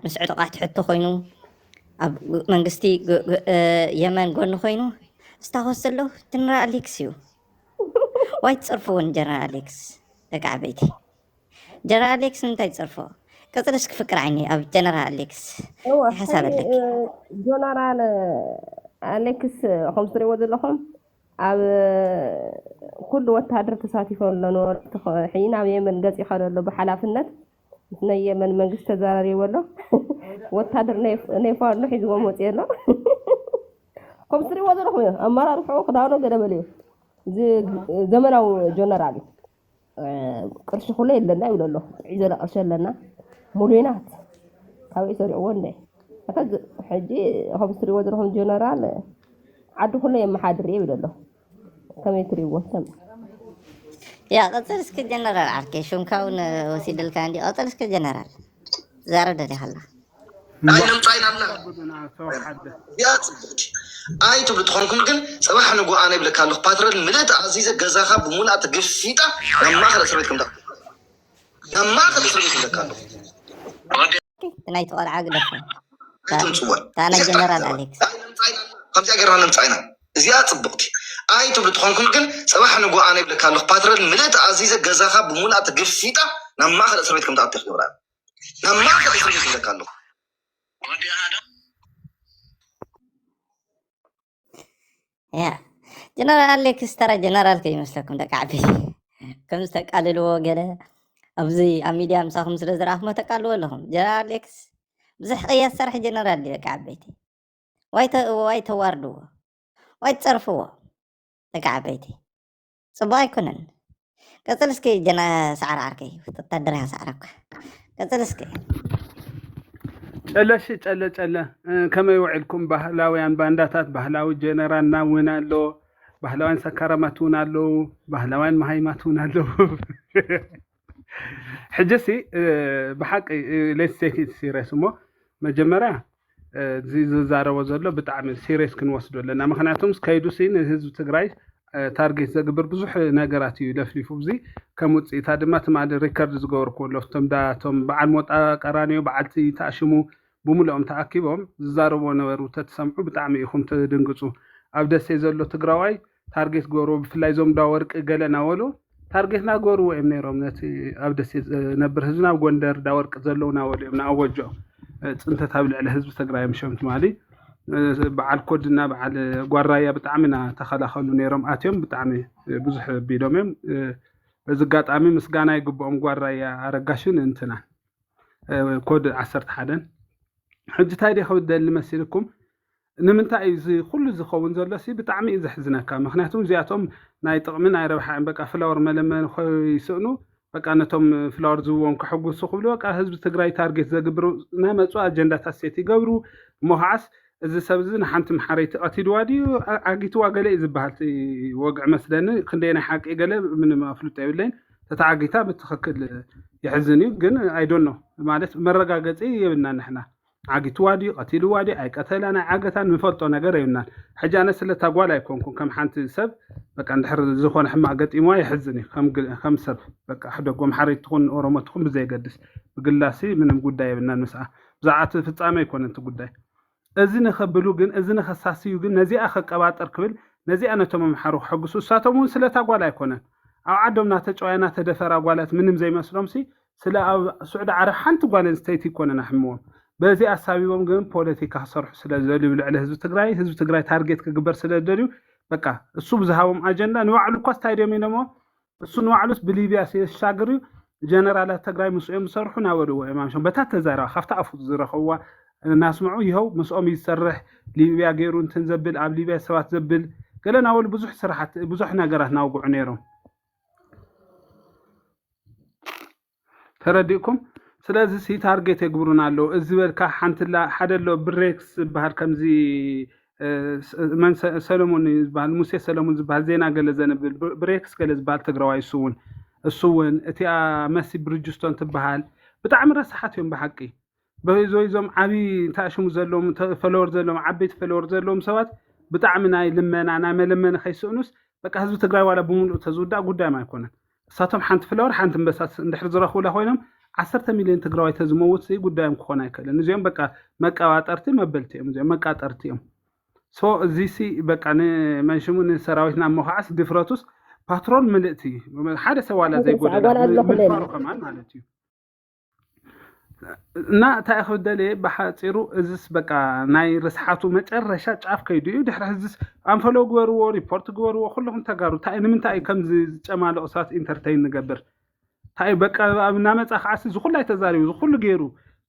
ምስ ዕጡቃት ሕቶ ኮይኑ ኣብ መንግስቲ የመን ጎኒ ኮይኑ ዝተኸወስ ዘሎ ጀነራል ኣሌክስ እዩ ዋይ ትፅርፍውን ጀነራል ኣሌክስ ደቂ ዓበይቲ ጀነራል ኣሌክስ እንታይ ትፅርፎ ቅፅል እስኪ ፍቅር ዓይኒ ኣብ ጀነራል ኣሌክስ ሓሳብ ኣለኪ ጀነራል ኣሌክስ ከም ትሪእዎ ዘለኹም ኣብ ኩሉ ወታደር ተሳቲፎም ዝነበሩ ሕይና ኣብ የመን ገፅ ይኸዶ ኣሎ ብሓላፍነት ናይ የመን መንግስቲ ተዘራሪቡ ኣሎ ወታደር ናይ ፋኖ ሒዝዎ መፅኡ ኣሎ ከም ትሪእዎ ዘለኹም እዩ ኣመራርሕኡ ክዳኑ ገደበል እዩ ዘመናዊ ጀነራል ቅርሺ ኩሉ የለና ይብሎ ኣሎ ዒዘለ ቅርሺ ኣለና ሙሉናት ካብኡ ሰሪዕዎ እንደ ሕጂ ከም ትሪእዎ ዘለኹም ጀነራል ዓዲ ኩሉ የመሓድር ይብሎ ኣሎ ከመይ ትሪእዎ ሰምዕ ያ قتل اسك جنرال عركي شو مكون وسيد الكاندي قتل اسك جنرال زارد لي خلا አይንም ጻይና አላ ያ ጽቡቅ አይ ትብሉ ትኾንኩም ግን ጽባሕ ንጉ ኣነ ይብለካለሁ ፓትሮል ምለት ኣዚዘ ገዛኻ ብሙላእ ትግፊጣ ናማኸለ እስር ቤት ከምታ ናማኸለ እስር ቤት ይለካለሁ ናይ ተቆልዓ ግደፈ ትምጽወ ታና ጀነራል ኣሌክስ ኣይንም ጻይና ከምዚያ ገይርና ንምጻይና እዚያ ጽቡቅቲ አይ ትብሉ ትኾንኩም ግን ጽባሕ ንጉ ኣነ ይብለካለሁ ፓትሮል ምለት ኣዚዘ ገዛኻ ብሙላእ ትግፊጣ ናማኸለ እስር ቤት ከምታ ትኽብራ ናማኸለ እስር ቤት ይለካለሁ يا جنرال أليكس ترى جنرال كي مسلكم دك عبي كم استقالوا قال أبزي أميديا مساهم سلزر أحمد تقالوا لهم جنرال أليكس بزح قياس سرح جنرال دك عبيتي وايت واردوا وايت صرفوا دك عبيتي صباي كنن قتلسكي جنا سعر عركي تقدرها سعرك قتلسكي ጨለሽ ጨለ ከመይ ይውዕልኩም ባህላውያን ባንዳታት ባህላዊ ጀነራልና ውን ኣሎ ባህላውያን ሰካራማት ውን ኣሎ ባህላውያን መሃይማት ውን ኣሎ ሕጂሲ ብሓቂ ሌትስ ሲሪየስ እሞ መጀመርያ እዚ ዝዛረቦ ዘሎ ብጣዕሚ ሲሪየስ ክንወስዶ ኣለና ምክንያቱም ከይዱሲ ንህዝቢ ትግራይ ታርጌት ዘግብር ብዙሕ ነገራት እዩ ለፍሊፉ እዚ ከም ውፅኢታ ድማ ትማሊ ሪከርድ ዝገበሩ ከሎፍቶም ዳቶም በዓል ሞጣ ቀራኒዮ በዓልቲ ተኣሽሙ ብሙሉኦም ተኣኪቦም ዝዛረቦ ነበሩ ተትሰምዑ ብጣዕሚ ኢኹም ትድንግፁ ኣብ ደሴ ዘሎ ትግራዋይ ታርጌት ገበሩ ብፍላይ ዞም ዳ ወርቂ ገለ ናበሉ ታርጌትና ገበሩ እዮም ነይሮም ነቲ ኣብ ደሴ ነብር ህዝብና ኣብ ጎንደር ዳ ወርቂ ዘለዉ ናበሉ እዮም ንኣወጆ ፅንተት ኣብ ልዕሊ ህዝቢ ትግራይ ምሸም ትማሊ በዓል ኮድና በዓል ጓራያ ብጣዕሚና ተኸላኸሉ ነይሮም ኣትዮም ብጣዕሚ ብዙሕ ቢሎም እዮም በዚ ኣጋጣሚ ምስጋና ይግብኦም ጓራያ ኣረጋሽን እንትና ኮድ 11 ሕጂ እንታይ ክብደሊ መሲልኩም ንምንታይ እዚ ኩሉ ዝኸውን ዘሎ ሲ ብጣዕሚ እዩ ዘሕዝነካ ምክንያቱም እዚኣቶም ናይ ጥቕሚ ናይ ረብሓ በቃ ፍላወር መለመን ይስእኑ በቃ ነቶም ፍላወር ዝብዎም ክሕጉሱ ክብሉ በቃ ህዝቢ ትግራይ ታርጌት ዘግብሩ ናመፁ ኣጀንዳታት ሴት ይገብሩ ሞሃዓስ እዚ ሰብ እዚ ንሓንቲ መሓረይቲ ቀቲልዋ ድዩ ዓጊትዋ ገለ እዩ ዝበሃል ወግዕ መስለኒ ክንደይ ናይ ሓቂ ገለ ምንም ኣፍልጦ የብለይን ተተዓጊታ ብትኽክል ይሕዝን እዩ ግን ኣይዶን ኖ ማለት መረጋገፂ የብልና ንሕና ዓጊትዋ ድዩ ቀቲልዋ ድዩ ኣይቀተላ ናይ ዓገታን ንፈልጦ ነገር የብልናን ሕጂ ኣነ ስለ ታጓል ኣይኮንኩም ከም ሓንቲ ሰብ በቃ እንድሕር ዝኾነ ሕማቅ ገጢምዋ ይሕዝን እዩ ከም ሰብ በቃ ሕደጎ መሓረይቲ ትኹን ኦሮሞ ትኹን ብዘይገድስ ብግላሲ ምንም ጉዳይ የብልናን ምስኣ ብዛዕባ ፍፃመ ኣይኮነን እቲ ጉዳይ እዚ ንኸብሉ ግን እዚ ንኸሳስዩ ግን ነዚኣ ከቀባጠር ክብል ነዚኣ ነቶም መምሓሩ ክሕግሱ እሳቶም እውን ስለ ታጓል ኣይኮነን ኣብ ዓዶም ናተጨዋያ ናተደፈራ ጓላት ምንም ዘይመስሎም ሲ ስለ ኣብ ስዑድ ዓረብ ሓንቲ ጓል ኣንስተይቲ ይኮነን ኣሕምዎም በዚ ኣሳቢቦም ግን ፖለቲካ ክሰርሑ ስለ ዝደልዩ ልዕሊ ህዝቢ ትግራይ ታርጌት ክግበር ስለ ዝደልዩ በቃ እሱ ብዝሃቦም ኣጀንዳ ንባዕሉ እኳ ስታድዮም ኢሎሞ እሱ ንባዕሉስ ብሊብያ ሲሻገር እዩ ጀነራላት ትግራይ ምስኦም ዝሰርሑ ናበልዎ እዮም ኣምሾም በታ ተዛረባ ካብቲ ኣፉ ዝረኸብዋ እናስምዑ ይኸው ምስኦም ይሰርሕ ሊብያ ገይሩ እንትን ዘብል ኣብ ሊብያ ሰባት ዘብል ገለ ናበሉ ብዙሕ ስራሓት ብዙሕ ነገራት ናውግዑ ነይሮም ተረዲእኩም ስለዚ ሲ ታርጌት የግብሩና ኣለዉ እዚ በልካ ሓንትላ ሓደ ኣሎ ብሬክስ ዝበሃል ከምዚ ሰለሞን ዝበሃል ሙሴ ሰለሞን ዝበሃል ዜና ገለ ዘነብል ብሬክስ ገለ ዝበሃል ትግራዋይ እሱ እውን እቲኣ መሲ ብርጅስቶን ትበሃል ብጣዕሚ ረሳሓት እዮም ብሓቂ በዞም ዓቢ ተኣሽሙ ዘለዎም ፈሎወር ዘለዎም ዓበይቲ ፈሎወር ዘለዎም ሰባት ብጣዕሚ ናይ ልመና ናይ መለመነ ከይስእኑስ በቃ ህዝቢ ትግራይ ዋላ ብምሉእ ተዝውዳእ ጉዳይ ማይኮነን እሳቶም ሓንቲ ፍለወር ሓንቲ እንበሳት እንድሕር ዝረኽቡላ ኮይኖም 10 ሚሊዮን ትግራዋይ ተዝመውት ሲ ጉዳይም ክኾን ኣይከለን እዚኦም በቃ መቀባጠርቲ መበልቲኦም እዚኦም መቃጠርቲኦም ሶ እዚ ሲ በቃ ንመንሽሙ ንሰራዊትና መኳዓስ ድፍረቱስ ፓትሮል ምልእቲ ሓደ ሰዋላ ዘይጎደላ ምፋሩ ከማን ማለት እዩ እና ታይኽብደለ በሓፂሩ እዝስ በቃ ናይ ርስሓቱ መጨረሻ ጫፍ ከይዱ እዩ ድሕሪ ህዝስ አንፈሎ ግበርዎ ሪፖርት ግበርዎ ኩልኩም ተጋሩ ታይ ንምንታይ ከምዚ ዝጨማለቁ ሰባት ኢንተርቴይን ንገብር ታይ በቃ ኣብና መጻ ክዓሲ ዝኩላይ ተዛሪቡ ዝኩሉ ገይሩ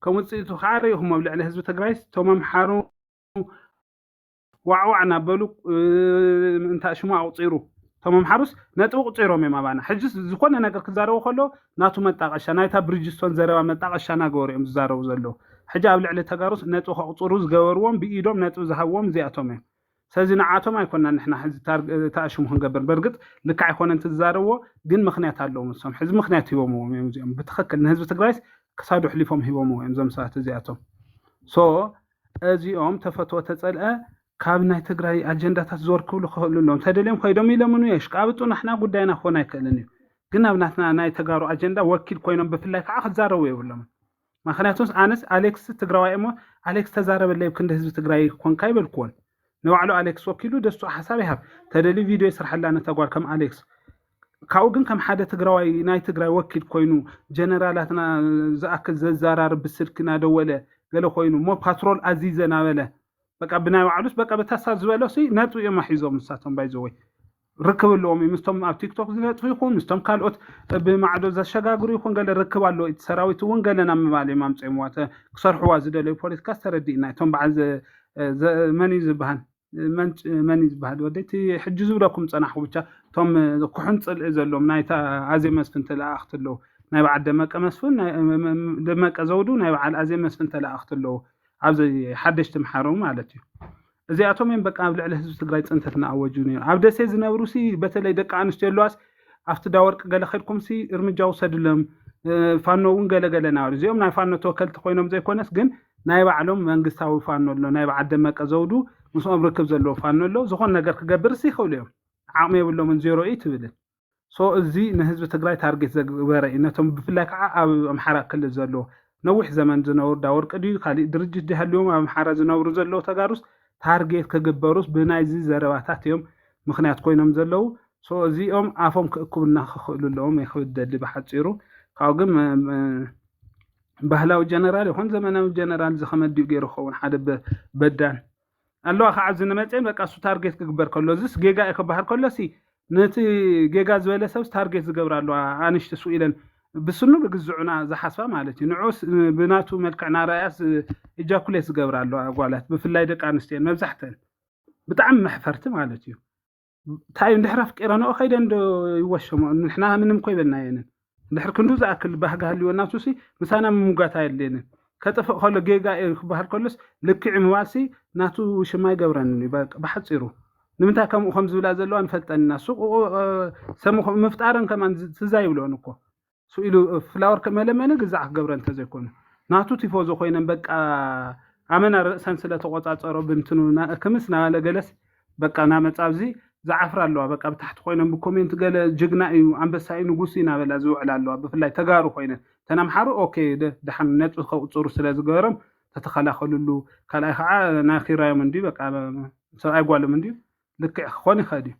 ከም ውፅኢቱ ካሪኹም ኣብ ልዕሊ ህዝቢ ትግራይ ቶም ኣምሓሩ ዋዕዋዕና በሉ እንታይ ሽሙ ኣውፂሩ ቶም ኣምሓሩስ ነጥቡ ቁፂሮም እዮም ኣባና ሕጅስ ዝኾነ ነገር ክዛረቡ ከሎ ናቱ መጣቀሻ ናይታ ብሪጅስቶን ዘረባ መጣቀሻ ናገበሩ እዮም ዝዛረቡ ዘለዉ ሕጂ ኣብ ልዕሊ ተጋሩስ ነጥቡ ከቁፅሩ ዝገበርዎም ብኢዶም ነጥቡ ዝሃብዎም እዚኣቶም እዮም ስለዚ ንዓቶም ኣይኮና ንሕና ሕዚ ተኣሽሙ ክንገብር በርግጥ ልክዕ ኣይኮነን ትዛረብዎ ግን ምክንያት ኣለዎም እሶም ሕዚ ምክንያት ሂቦምዎም እዮም እዚኦም ብትኽክል ንህዝቢ ትግራይስ ክሳዱ ሕሊፎም ሂቦምዎ እዮም እዞም ሰባት እዚኣቶም ሶ እዚኦም ተፈትዎ ተፀልአ ካብ ናይ ትግራይ ኣጀንዳታት ዝወርክብሉ ክኽእሉ ኣለዎም ተደልዮም ከይዶም ኢሎምኑ የሽቃብጡ ናሕና ጉዳይና ክኾን ኣይክእልን እዩ ግን ኣብ ናትና ናይ ተጋሩ ኣጀንዳ ወኪል ኮይኖም ብፍላይ ከዓ ክዛረቡ የብሎም ምክንያቱም ኣነስ ኣሌክስ ትግራዋይ እሞ ኣሌክስ ተዛረበለይ ክንዲ ህዝቢ ትግራይ ኮንካ ይበልክዎን ንባዕሉ ኣሌክስ ወኪሉ ደሱ ሓሳብ ይሃብ ተደልዩ ቪድዮ ይስርሐላ ነተጓር ከም ኣሌክስ ካብኡ ግን ከም ሓደ ትግራዋይ ናይ ትግራይ ወኪል ኮይኑ ጀነራላትና ዝኣክል ዘዘራርብ ብስልክ እናደወለ ገለ ኮይኑ ሞ ፓትሮል ኣዚዘ ናበለ በቃ ብናይ ባዕሉስ በቃ በታሳብ ዝበለው ሲ ነጥቡ እዮም ሒዞም ንሳቶም ባይዘወይ ርክብለዎም ምስቶም ኣብ ቲክቶክ ዝነጥፉ ይኹን ምስቶም ካልኦት ብማዕዶ ዘሸጋግሩ ይኹን ገለ ርክብ ኣሎ እቲ ሰራዊት እውን ገለና ምባል እዮም ኣምፅኦምዋ ክሰርሕዋ ዝደለዩ ፖለቲካ ዝተረዲእና እቶም በዓል መን እዩ ዝበሃል መን እዩ ዝበሃል ወደይቲ ሕጂ ዝብለኩም ፀናሕኩ ብቻ እቶም ኩሑን ፅልኢ ዘሎም ናይታ ኣዜብ መስፍን ተለኣኽቲ ኣለዉ ናይ በዓል ደመቀ መስፍን ደመቀ ዘውዱ ናይ በዓል ኣዜብ መስፍን ተለኣኽቲ ኣለዉ ኣብዚ ሓደሽቲ ምሓሩ ማለት እዩ እዚኣቶም እዮም በቃ ኣብ ልዕሊ ህዝቢ ትግራይ ፅንተት ንኣወጁ ነይሩ ኣብ ደሴ ዝነብሩ ሲ በተለይ ደቂ ኣንስትዮ ኣለዋስ ኣብቲ ዳወርቂ ገለ ከድኩም ሲ እርምጃ ውሰድሎም ፋኖ እውን ገለገለ ናበሉ እዚኦም ናይ ፋኖ ተወከልቲ ኮይኖም ዘይኮነስ ግን ናይ ባዕሎም መንግስታዊ ፋኖ ኣሎ ናይ በዓል ደመቀ ዘውዱ ምስኦም ርክብ ዘለዎ ፋኖ ኣሎ ዝኾነ ነገር ክገብር ሲ ይኽእሉ እዮም ዓቕሚ የብሎምን ዜሮ እዩ ትብልን ሶ እዚ ንህዝቢ ትግራይ ታርጌት ዘግበረ እዩ ነቶም ብፍላይ ከዓ ኣብ ኣምሓራ ክልል ዘለዎ ነዊሕ ዘመን ዝነብሩ ዳወርቂ ድዩ ካሊእ ድርጅት ድሃልዮም ኣብ ኣምሓራ ዝነብሩ ዘለዉ ተጋሩስ ታርጌት ክግበሩስ ብናይዚ ዘረባታት እዮም ምክንያት ኮይኖም ዘለዉ ሶ እዚኦም ኣፎም ክእክቡና ክኽእሉ ኣለዎም ይክብደሊ ብሓፂሩ ካብኡ ግን ባህላዊ ጀነራል ይኹን ዘመናዊ ጀነራል ዝኸመዲኡ ገይሩ ክኸውን ሓደ በዳን ኣለዋ ከዓ ዝንመፅን በቃ እሱ ታርጌት ክግበር ከሎ እዚስ ጌጋ እዩ ክበሃል ከሎሲ ነቲ ጌጋ ዝበለ ሰብስ ታርጌት ዝገብር ኣለዋ ኣንሽቲ ሱ ኢለን ብስኑ ብግዝዑና ዝሓስባ ማለት እዩ ንዑስ ብናቱ መልክዕና ራያስ ኢጃኩሌት ዝገብር ኣለዋ ጓላት ብፍላይ ደቂ ኣንስትዮ መብዛሕተን ብጣዕሚ መሕፈርቲ ማለት እዩ እንታይ እንድሕር ኣፍቂረንኦ ከይደን ዶ ይወሸሞ ንሕና ምንም ኮይበልና የንን እንድሕር ክንዱ ዝኣክል ባህጋ ሃልይወና ቱሲ ምሳና ምሙጋታ የለንን ከጥፍእ ከሎ ጌጋ ክበሃል ከሎስ ልክዕ ምባሲ ናቱ ሽማ ይገብረንን እዩ ብሓፂሩ ንምንታይ ከምኡ ከም ዝብላ ዘለዋ ንፈልጠንና ሱቅ ሰምኹ ምፍጣርን ከማን ትዛይብሎን እኮ ስኢሉ ፍላወር ከመለመነ ግዛዕ ክገብረ እንተዘይኮኑ ናቱ ቲፎዞ ኮይነን በቃ ኣመና ርእሰን ስለተቆፃፀሮ ብንትኑ ክምስ ናበለ ገለስ በቃ ናመፃብዚ ዝዓፍራ ኣለዋ በቃ ብታሕቲ ኮይነን ብኮሜንት ገለ ጅግና እዩ ኣንበሳ እዩ ንጉስ እዩ ናበላ ዝውዕል ኣለዋ ብፍላይ ተጋሩ ኮይነን ተናምሓሩ ኦኬ ድሓን ነጥቢ ከቁፅሩ ስለ ዝገበሮም ተተኸላኸልሉ ካልኣይ ከዓ ናኺራዮም እንዲ በቃ ሰብኣይ ጓሎም እንዲ ልክዕ ክኾን ይኽእል እዩ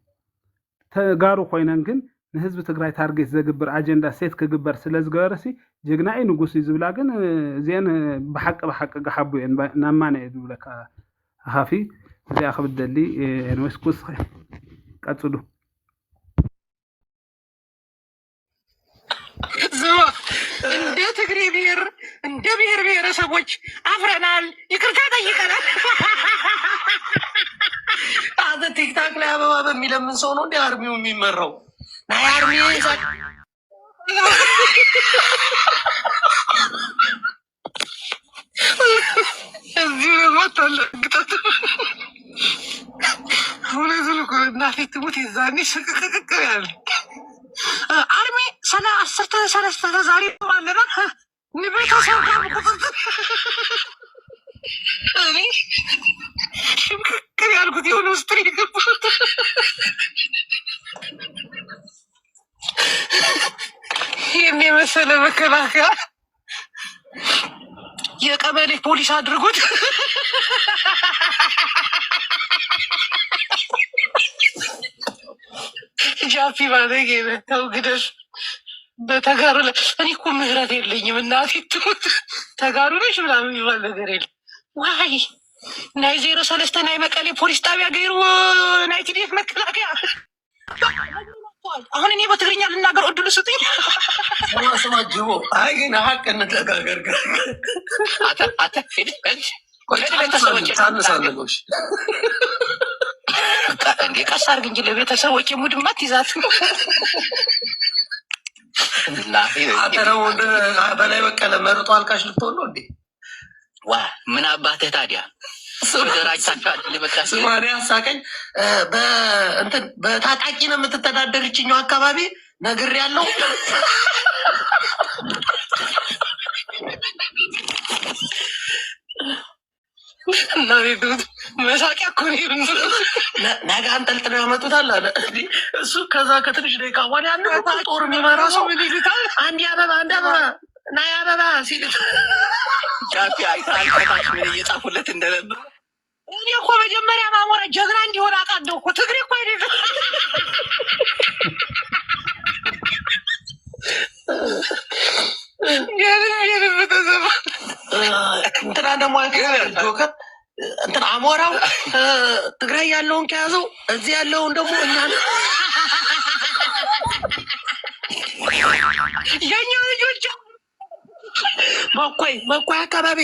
ተጋሩ ኮይነን ግን ንህዝቢ ትግራይ ታርጌት ዘግብር ኣጀንዳ ሴት ክግበር ስለ ዝገበረሲ ጀግና እዩ ንጉስ እዩ ዝብላ ግን እዚአን ብሓቂ ገሓቡ እየን ናማና እየ ዝብለካ ኣኻፊ እዚኣ ክብደሊ ንወስኩስ ቀፅሉ እንደ ትግሬ ብሔር እንደ ብሔር ብሔረሰቦች አፍረናል፣ ይቅርታ ጠይቀናል። አዘ ቲክታክ ላይ አበባ በሚለምን ሰው ነው እንደ አርሚው የሚመራው። ናይ አርሚ እዚህ ወጣለግጠት ሁለቱን እኮ እናቴ ትሙት የዛኔ ሽቅቅቅ ያለ አርሚ ሰላ አስርተ ሰለስተ ዛሬ አለና ንቤተሰብ ጋር ቁጥጥር እኔ ሽቅቅቅ ያልኩት የሆነ ውስጥ የገቡት ይህን የመሰለ መከላከያ የቀበሌ ፖሊስ አድርጉት። ጃፒ ባለጌ ተው ግደል። በተጋሩ ላይ እኔ እኮ ምህረት የለኝም እናቴ ትሙት። ተጋሩ ነሽ ምናምን የሚባል ነገር የለም። ዋይ ናይ 03 ናይ መቀሌ ፖሊስ ጣቢያ ገይሩ ናይ ቲዲኤፍ መከላከያ። አሁን እኔ በትግርኛ ልናገር እድሉ ስጡኝ። ስማ ጅቦ፣ አይ ግን ሀቅ እንነጋገር። ታነሳለች እንዴ? ቀስ አድርግ እንጂ ለቤተሰቦች ሙድማት ይዛት አተረው በላይ በቀለ መርጦ አልቃሽ ልትሆን ነው እንዴ? ዋ ምን አባትህ ታዲያ ስማኔ አሳቀኝ። በታጣቂ ነው የምትተዳደር ይችኛው አካባቢ ነግር ያለው እና መሳቂያ እኮ ነገ አንጠልጥለው ያመጡታል አለ እሱ። ከዛ ከትንሽ ደቂቃ በኋላ ያን ጦር የሚመራ ሰው አንድ አበባ ናይ አበባ ሲል ጃፒ አይታልከታች ምን እየጻፉለት እንደነበር እኔ እኮ መጀመሪያ ማሞራ ጀግና እንዲሆን አውቃለሁ እኮ። ትግሬ እኮ አይደለም። እንትና ደግሞ ጆከር እንትን አሞራው ትግራይ ያለውን ከያዘው እዚህ ያለውን ደግሞ እኛ የኛ ልጆች መኮይ አካባቢ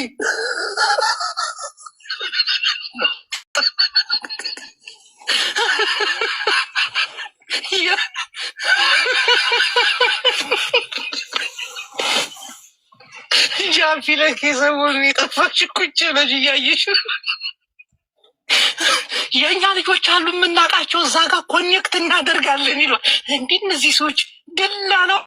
ጃፒ ለኬ ሰሞኑን የጠፋች ቁጭ ነች እያየሽ። የእኛ ልጆች አሉ የምናውቃቸው እዛ ጋር ኮኔክት እናደርጋለን ይሏል። እንዲህ እነዚህ ሰዎች ደላ ነው።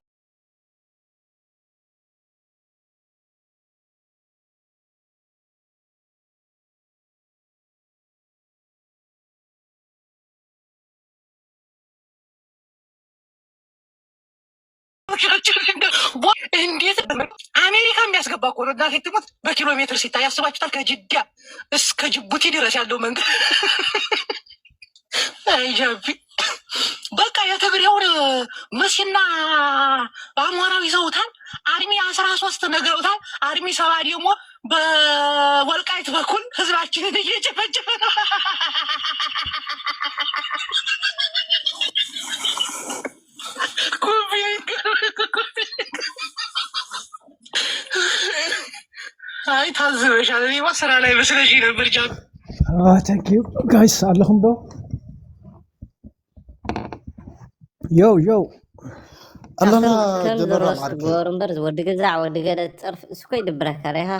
እንዴት አሜሪካ የሚያስገባ እኮ ነው። እናቴ ትሞት በኪሎ ሜትር ሲታይ ያስባችሁታል? ከጅዳ እስከ ጅቡቲ ድረስ ያለው መንገድ አይጃቢ በቃ የትግሬውን መሲና አሞራው ይዘውታል። አርሚ 13 ነግረውታል። አርሚ 7 ደግሞ በወልቃይት በኩል ህዝባችንን እየጨፈጨፈ ነው። አይ ታዝበሻል። እኔማ ስራ ላይ መስለሽ ነበር። ጃፒ ታንኪዩ ጋይስ ኣለኹም ዶ? ዮ ኣለና ከም ዝረስት ጎር እምበር ወዲ ገዛዕ ወዲ ገለ ፅርፍ እስኮ ይድብረካ ሪኢኻ